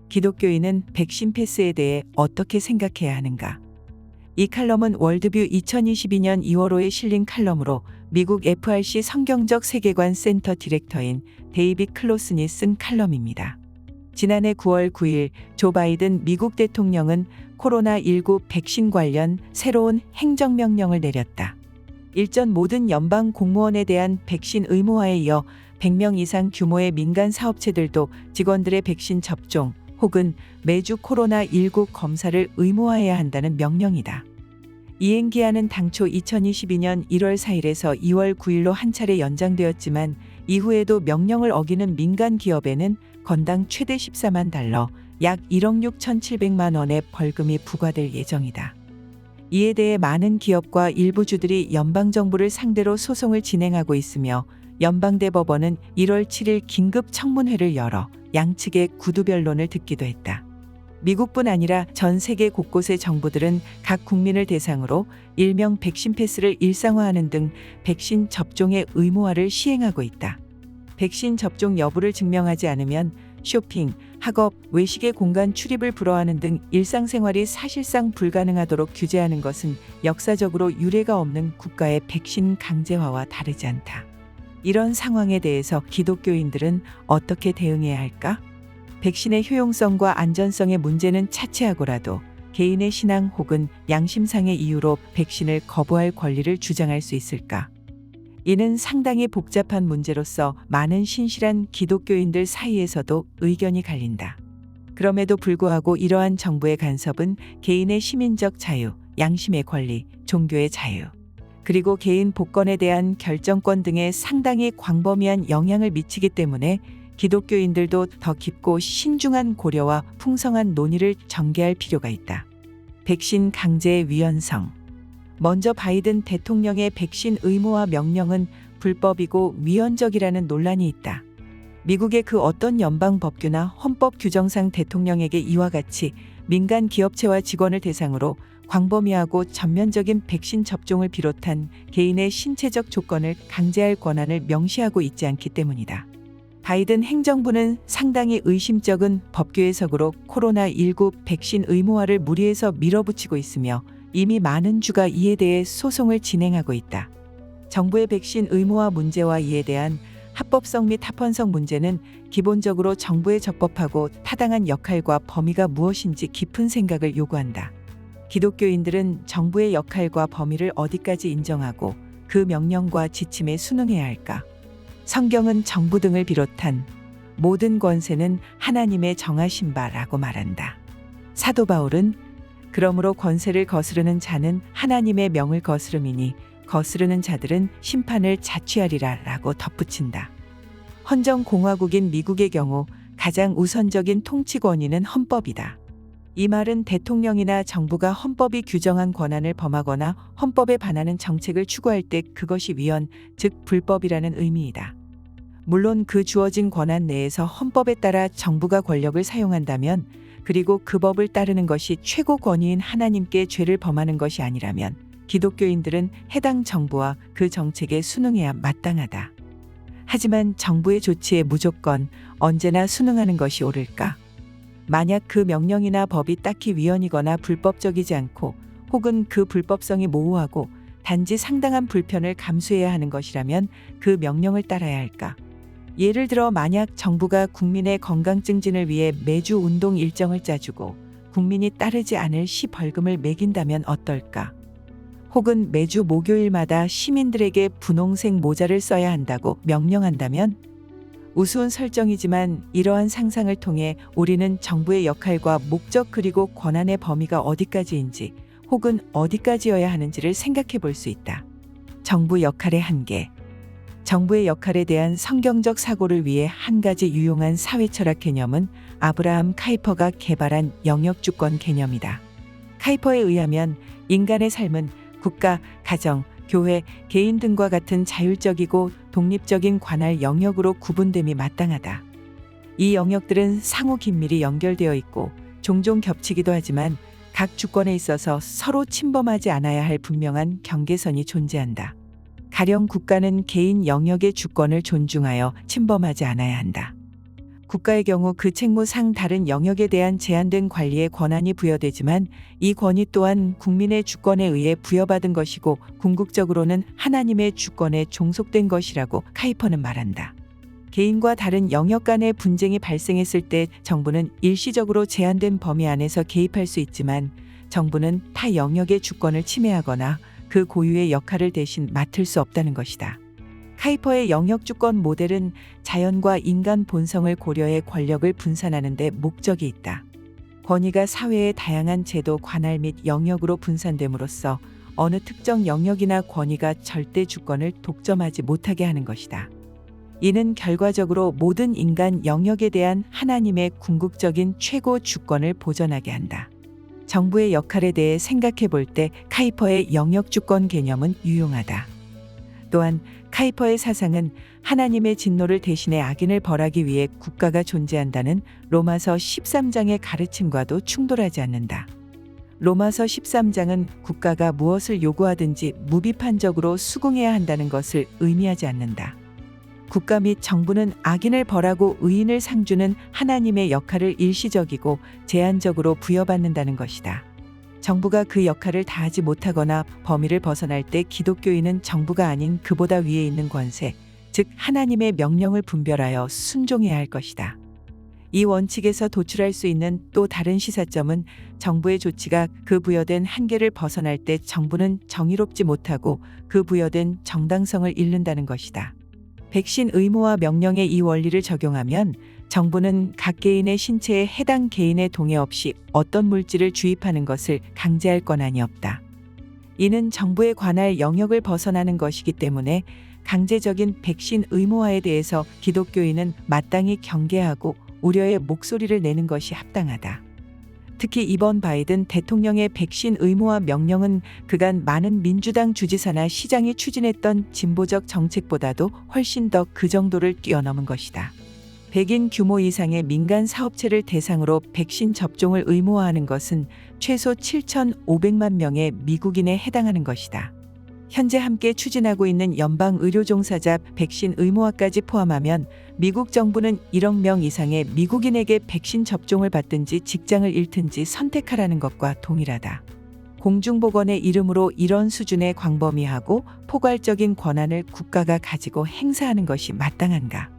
기독교인은 백신 패스에 대해 어떻게 생각해야 하는가? 이 칼럼은 월드뷰 2022년 2월 5에 실린 칼럼으로 미국 FRC 성경적 세계관 센터 디렉터인 데이빗 클로슨이 쓴 칼럼입니다. 지난해 9월 9일 조 바이든 미국 대통령은 코로나19 백신 관련 새로운 행정명령을 내렸다. 일전 모든 연방 공무원에 대한 백신 의무화에 이어 100명 이상 규모의 민간 사업체들도 직원들의 백신 접종 혹은 매주 코로나19 검사를 의무화해야 한다는 명령이다. 이행기한은 당초 2022년 1월 4일에서 2월 9일로 한 차례 연장되었지만 이후에도 명령을 어기는 민간 기업에는 건당 최대 14만 달러, 약 1억 6,700만 원의 벌금이 부과될 예정이다. 이에 대해 많은 기업과 일부 주들이 연방정부를 상대로 소송을 진행하고 있으며 연방대법원은 1월 7일 긴급 청문회를 열어 양측의 구두변론을 듣기도 했다. 미국뿐 아니라 전 세계 곳곳의 정부들은 각 국민을 대상으로 일명 백신 패스를 일상화하는 등 백신 접종의 의무화를 시행하고 있다. 백신 접종 여부를 증명하지 않으면 쇼핑, 학업, 외식의 공간 출입을 불허하는 등 일상생활이 사실상 불가능하도록 규제하는 것은 역사적으로 유례가 없는 국가의 백신 강제화와 다르지 않다. 이런 상황에 대해서 기독교인들은 어떻게 대응해야 할까? 백신의 효용성과 안전성의 문제는 차치하고라도 개인의 신앙 혹은 양심상의 이유로 백신을 거부할 권리를 주장할 수 있을까? 이는 상당히 복잡한 문제로서 많은 신실한 기독교인들 사이에서도 의견이 갈린다. 그럼에도 불구하고 이러한 정부의 간섭은 개인의 시민적 자유, 양심의 권리, 종교의 자유, 그리고 개인 복권에 대한 결정권 등에 상당히 광범위한 영향을 미치기 때문에 기독교인들도 더 깊고 신중한 고려와 풍성한 논의를 전개할 필요가 있다. 백신 강제의 위헌성. 먼저 바이든 대통령의 백신 의무화 명령은 불법이고 위헌적이라는 논란이 있다. 미국의 그 어떤 연방 법규나 헌법 규정상 대통령에게 이와 같이 민간 기업체와 직원을 대상으로 광범위하고 전면적인 백신 접종을 비롯한 개인의 신체적 조건을 강제할 권한을 명시하고 있지 않기 때문이다. 바이든 행정부는 상당히 의심쩍은 법규 해석으로 코로나19 백신 의무화를 무리해서 밀어붙이고 있으며 이미 많은 주가 이에 대해 소송을 진행하고 있다. 정부의 백신 의무화 문제와 이에 대한 합법성 및 합헌성 문제는 기본적으로 정부의 적법하고 타당한 역할과 범위가 무엇인지 깊은 생각을 요구한다. 기독교인들은 정부의 역할과 범위를 어디까지 인정하고 그 명령과 지침에 순응해야 할까? 성경은 정부 등을 비롯한 모든 권세는 하나님의 정하신 바라고 말한다. 사도 바울은 그러므로 권세를 거스르는 자는 하나님의 명을 거스름이니 거스르는 자들은 심판을 자취하리라 라고 덧붙인다. 헌정공화국인 미국의 경우 가장 우선적인 통치 권위는 헌법이다. 이 말은 대통령이나 정부가 헌법이 규정한 권한을 범하거나 헌법에 반하는 정책을 추구할 때 그것이 위헌, 즉 불법이라는 의미이다. 물론 그 주어진 권한 내에서 헌법에 따라 정부가 권력을 사용한다면 그리고 그 법을 따르는 것이 최고 권위인 하나님께 죄를 범하는 것이 아니라면 기독교인들은 해당 정부와 그 정책에 순응해야 마땅하다. 하지만 정부의 조치에 무조건 언제나 순응하는 것이 옳을까? 만약 그 명령이나 법이 딱히 위헌이거나 불법적이지 않고 혹은 그 불법성이 모호하고 단지 상당한 불편을 감수해야 하는 것이라면 그 명령을 따라야 할까? 예를 들어 만약 정부가 국민의 건강 증진을 위해 매주 운동 일정을 짜주고 국민이 따르지 않을 시 벌금을 매긴다면 어떨까? 혹은 매주 목요일마다 시민들에게 분홍색 모자를 써야 한다고 명령한다면? 우스운 설정이지만 이러한 상상을 통해 우리는 정부의 역할과 목적 그리고 권한의 범위가 어디까지인지 혹은 어디까지여야 하는지를 생각해 볼 수 있다. 정부 역할의 한계. 정부의 역할에 대한 성경적 사고를 위해 한 가지 유용한 사회철학 개념은 아브라함 카이퍼가 개발한 영역주권 개념이다. 카이퍼에 의하면 인간의 삶은 국가, 가정, 교회, 개인 등과 같은 자율적이고 독립적인 관할 영역으로 구분됨이 마땅하다. 이 영역들은 상호 긴밀히 연결되어 있고 종종 겹치기도 하지만 각 주권에 있어서 서로 침범하지 않아야 할 분명한 경계선이 존재한다. 가령 국가는 개인 영역의 주권을 존중하여 침범하지 않아야 한다. 국가의 경우 그 책무상 다른 영역에 대한 제한된 관리의 권한이 부여되지만 이 권위 또한 국민의 주권에 의해 부여받은 것이고 궁극적으로는 하나님의 주권에 종속된 것이라고 카이퍼는 말한다. 개인과 다른 영역 간의 분쟁이 발생했을 때 정부는 일시적으로 제한된 범위 안에서 개입할 수 있지만 정부는 타 영역의 주권을 침해하거나 그 고유의 역할을 대신 맡을 수 없다는 것이다. 카이퍼의 영역 주권 모델은 자연과 인간 본성을 고려해 권력을 분산하는 데 목적이 있다. 권위가 사회의 다양한 제도, 관할 및 영역으로 분산됨으로써 어느 특정 영역이나 권위가 절대 주권을 독점하지 못하게 하는 것이다. 이는 결과적으로 모든 인간 영역에 대한 하나님의 궁극적인 최고 주권을 보전하게 한다. 정부의 역할에 대해 생각해 볼 때 카이퍼의 영역 주권 개념은 유용하다. 또한 카이퍼의 사상은 하나님의 진노를 대신해 악인을 벌하기 위해 국가가 존재한다는 로마서 13장의 가르침과도 충돌하지 않는다. 로마서 13장은 국가가 무엇을 요구하든지 무비판적으로 수긍해야 한다는 것을 의미하지 않는다. 국가 및 정부는 악인을 벌하고 의인을 상주는 하나님의 역할을 일시적이고 제한적으로 부여받는다는 것이다. 정부가 그 역할을 다하지 못하거나 범위를 벗어날 때 기독교인은 정부가 아닌 그보다 위에 있는 권세, 즉 하나님의 명령을 분별하여 순종해야 할 것이다. 이 원칙에서 도출할 수 있는 또 다른 시사점은 정부의 조치가 그 부여된 한계를 벗어날 때 정부는 정의롭지 못하고 그 부여된 정당성을 잃는다는 것이다. 백신 의무화 명령의 이 원리를 적용하면 정부는 각 개인의 신체에 해당 개인의 동의 없이 어떤 물질을 주입하는 것을 강제할 권한이 없다. 이는 정부에 관할 영역을 벗어나는 것이기 때문에 강제적인 백신 의무화에 대해서 기독교인은 마땅히 경계하고 우려의 목소리를 내는 것이 합당하다. 특히 이번 바이든 대통령의 백신 의무화 명령은 그간 많은 민주당 주지사나 시장이 추진했던 진보적 정책보다도 훨씬 더 그 정도를 뛰어넘은 것이다. 100인 규모 이상의 민간 사업체를 대상으로 백신 접종을 의무화하는 것은 최소 7,500만 명의 미국인에 해당하는 것이다. 현재 함께 추진하고 있는 연방 의료 종사자 백신 의무화까지 포함하면 미국 정부는 1억 명 이상의 미국인에게 백신 접종을 받든지 직장을 잃든지 선택하라는 것과 동일하다. 공중보건의 이름으로 이런 수준의 광범위하고 포괄적인 권한을 국가가 가지고 행사하는 것이 마땅한가?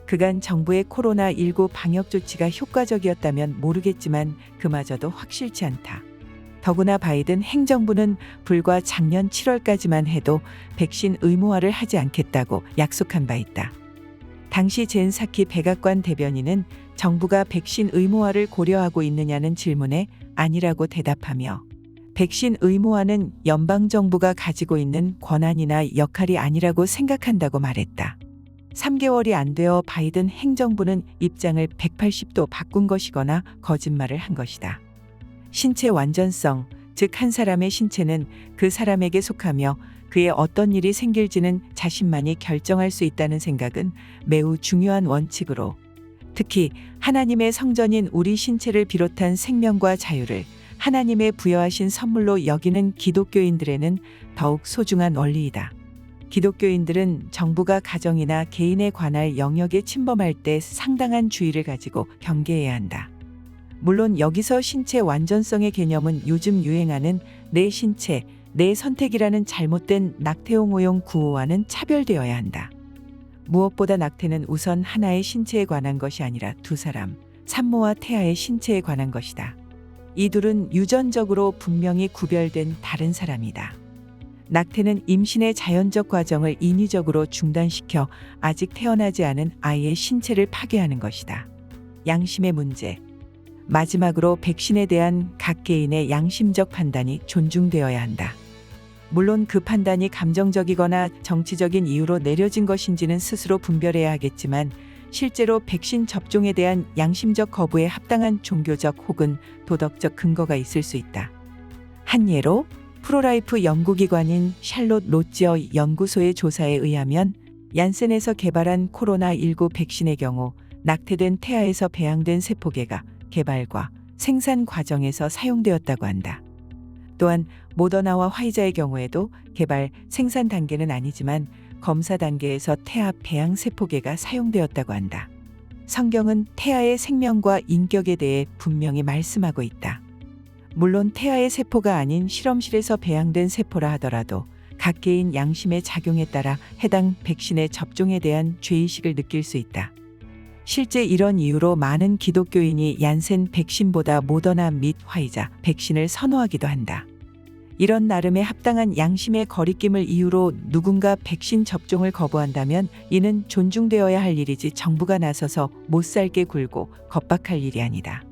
그간 정부의 코로나19 방역 조치가 효과적이었다면 모르겠지만 그마저도 확실치 않다. 더구나 바이든 행정부는 불과 작년 7월까지만 해도 백신 의무화를 하지 않겠다고 약속한 바 있다. 당시 젠 사키 백악관 대변인은 정부가 백신 의무화를 고려하고 있느냐는 질문에 아니라고 대답하며 백신 의무화는 연방정부가 가지고 있는 권한이나 역할이 아니라고 생각한다고 말했다. 3개월이 안 되어 바이든 행정부는 입장을 180도 바꾼 것이거나 거짓말을 한 것이다. 신체 완전성, 즉 한 사람의 신체는 그 사람에게 속하며 그의 어떤 일이 생길지는 자신만이 결정할 수 있다는 생각은 매우 중요한 원칙으로 특히 하나님의 성전인 우리 신체를 비롯한 생명과 자유를 하나님의 부여하신 선물로 여기는 기독교인들에는 더욱 소중한 원리이다. 기독교인들은 정부가 가정이나 개인에 관할 영역에 침범할 때 상당한 주의를 가지고 경계해야 한다. 물론 여기서 신체 완전성의 개념은 요즘 유행하는 내 신체, 내 선택이라는 잘못된 낙태용호용 구호와는 차별되어야 한다. 무엇보다 낙태는 우선 하나의 신체에 관한 것이 아니라 두 사람, 산모와 태아의 신체에 관한 것이다. 이 둘은 유전적으로 분명히 구별된 다른 사람이다. 낙태는 임신의 자연적 과정을 인위적으로 중단시켜 아직 태어나지 않은 아이의 신체를 파괴하는 것이다. 양심의 문제. 마지막으로 백신에 대한 각 개인의 양심적 판단이 존중되어야 한다. 물론 그 판단이 감정적이거나 정치적인 이유로 내려진 것인지는 스스로 분별해야 하겠지만 실제로 백신 접종에 대한 양심적 거부에 합당한 종교적 혹은 도덕적 근거가 있을 수 있다. 한 예로 프로라이프 연구기관인 샬롯 로지어 연구소의 조사에 의하면 얀센에서 개발한 코로나19 백신의 경우 낙태된 태아에서 배양된 세포계가 개발과 생산 과정에서 사용되었다고 한다. 또한 모더나와 화이자의 경우에도 개발, 생산 단계는 아니지만 검사 단계에서 태아 배양 세포계가 사용되었다고 한다. 성경은 태아의 생명과 인격에 대해 분명히 말씀하고 있다. 물론 태아의 세포가 아닌 실험실에서 배양된 세포라 하더라도 각 개인 양심의 작용에 따라 해당 백신의 접종에 대한 죄의식을 느낄 수 있다. 실제 이런 이유로 많은 기독교인이 얀센 백신보다 모더나 및 화이자 백신을 선호하기도 한다. 이런 나름의 합당한 양심의 거리낌을 이유로 누군가 백신 접종을 거부한다면 이는 존중되어야 할 일이지 정부가 나서서 못살게 굴고 겁박할 일이 아니다.